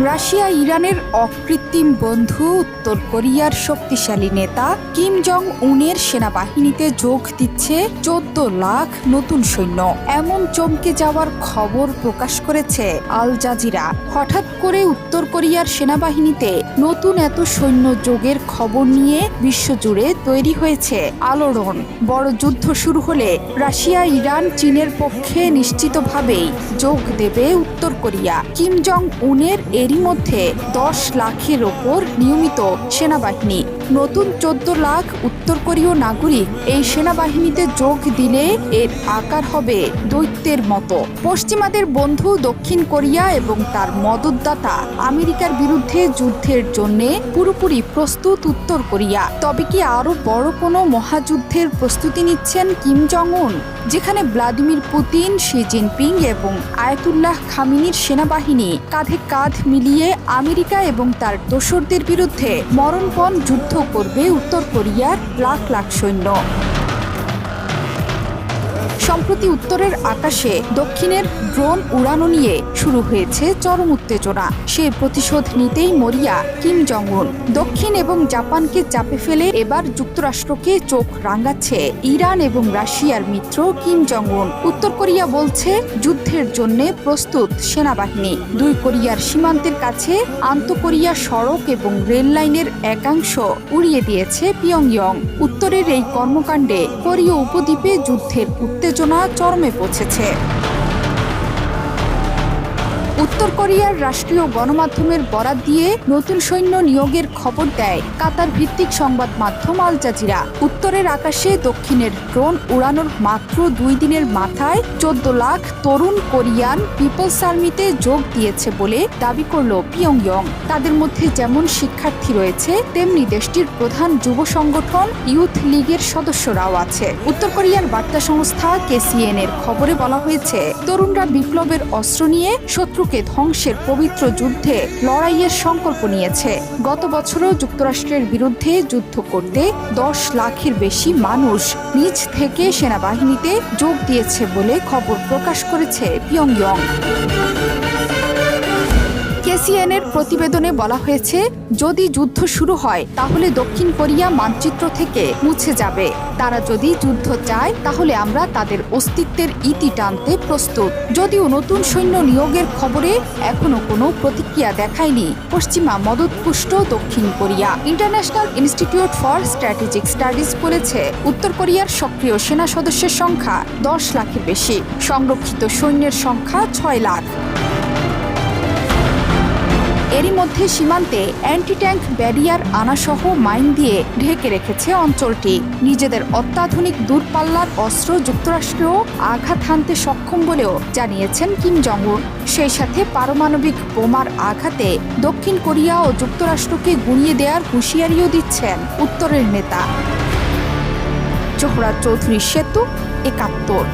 Russia ইরানের অকৃত্রিম বন্ধু উত্তর কোরিয়ার শক্তিশালী নেতা কিম জং উনের সেনাবাহিনীতে যোগ দিচ্ছে 14 লাখ নতুন সৈন্য। এমন চমকে যাওয়ার খবর প্রকাশ করেছে আল জাজিরা। হঠাৎ করে উত্তর কোরিয়ার সেনাবাহিনীতে নতুন এত সৈন্য যোগের খবর নিয়ে বিশ্বজুড়ে তৈরি হয়েছে আলোড়ন। বড় যুদ্ধ শুরু হলে রাশিয়া, ইরান, চীনের পক্ষে নিশ্চিতভাবেই যোগ দেবে উত্তর কোরিয়া। কিম জং উনের এরই মধ্যে 10 লাখের ওপর নিয়মিত সেনাবাহিনী। নতুন 14 লাখ উত্তর কোরীয় নাগরিক এই সেনাবাহিনীতে যোগ দিলে এর আকার হবে দৈত্যের মতো। পশ্চিমাদের বন্ধু দক্ষিণ কোরিয়া এবং তার মদতদাতা আমেরিকার বিরুদ্ধে যুদ্ধের জন্য পুরোপুরি প্রস্তুত উত্তর কোরিয়া। তবে কি আরো বড় কোনো মহাযুদ্ধের প্রস্তুতি নিচ্ছেন কিম জং উন, যেখানে ভ্লাদিমির পুতিন, শি জিনপিং এবং আয়াতুল্লাহ খামিনির সেনাবাহিনী কাঁধে কাঁধ মিলিয়ে আমেরিকা এবং তার দোসরদের বিরুদ্ধে মরণপণ যুদ্ধ করবে উত্তর কোরিয়ার লাখ লাখ সৈন্য। সম্প্রতি উত্তরের আকাশে দক্ষিণের ড্রোন উড়ানো নিয়ে শুরু হয়েছে চরম উত্তেজনা। সে প্রতিশোধ নিতেই মরিয়া কিম জং উন। দক্ষিণ এবং জাপানকে চাপে ফেলে এবার যুক্তরাষ্ট্রকে চোখ রাঙাচ্ছে ইরান এবং রাশিয়ার মিত্র কিম জং উন। উত্তর কোরিয়া বলছে যুদ্ধের জন্য প্রস্তুত সেনাবাহিনী। দুই কোরিয়ার সীমান্তের কাছে আন্তঃকোরিয়া সড়ক এবং রেল লাইনের একাংশ উড়িয়ে দিয়েছে পিয়ংইয়ং। উত্তরের এই কর্মকাণ্ডে কোরীয় উপদ্বীপে যুদ্ধের উত্তেজনা চরমে পৌঁছেছে। উত্তর কোরিয়ার রাষ্ট্রীয় গণমাধ্যমের বরাত দিয়ে নতুন সৈন্য নিয়োগের খবর দেয় কাতার ভিত্তিক সংবাদ মাধ্যম আল জাজিরা। উত্তরের আকাশে দক্ষিণের ড্রোন উড়ানোর মাত্র 2 দিনের মাথায় 14 লাখ তরুণ কোরিয়ান পিপলস আর্মিতে যোগ দিয়েছে বলে দাবি করল পিয়ংইয়ং। তাদের মধ্যে যেমন শিক্ষার্থী রয়েছে, তেমনি দেশটির প্রধান যুব সংগঠন ইউথ লীগের সদস্যরাও আছে। উত্তর কোরিয়ার বার্তা সংস্থা KCN এর খবরে বলা হয়েছে, তরুণরা বিপ্লবের অস্ত্র নিয়ে শত্রুকে ধ্বংসের পবিত্র যুদ্ধে লড়াইয়ের সংকল্প নিয়েছে। গত বছরও যুক্তরাষ্ট্রের বিরুদ্ধে যুদ্ধ করতে 10 লাখের বেশি মানুষ নিজ থেকে সেনাবাহিনীতে যোগ দিয়েছে বলে খবর প্রকাশ করেছে পিয়ংইয়ং। KCN এর প্রতিবেদনে বলা হয়েছে, যদি যুদ্ধ শুরু হয় তাহলে দক্ষিণ কোরিয়া মানচিত্র থেকে মুছে যাবে। তারা যদি যুদ্ধ চায় তাহলে আমরা তাদের অস্তিত্বের ইতি টানতে প্রস্তুত। যদিও নতুন সৈন্য নিয়োগের খবরে এখনো কোনো প্রতিক্রিয়া দেখায়নি পশ্চিমা মদতপুষ্ট দক্ষিণ Korea. International institute for strategic studies বলেছে, উত্তর কোরিয়ার সক্রিয় সেনা সদস্যের সংখ্যা 10 লাখের বেশি, সংরক্ষিত সৈন্যের সংখ্যা 6 লাখ। এরই মধ্যে সীমান্তে অ্যান্টি ট্যাঙ্ক ব্যারিয়ার আনাসহ মাইন দিয়ে ঢেকে রেখেছে অঞ্চলটি। নিজেদের অত্যাধুনিক দূরপাল্লার অস্ত্র যুক্তরাষ্ট্রেও আঘাত হানতে সক্ষম বলেও জানিয়েছেন কিম জং উন। সেই সাথে পারমাণবিক বোমার আঘাতে দক্ষিণ কোরিয়া ও যুক্তরাষ্ট্রকে গুঁড়িয়ে দেওয়ার হুঁশিয়ারিও দিচ্ছেন উত্তরের নেতা। জোহরা চৌধুরী সেতু, 71।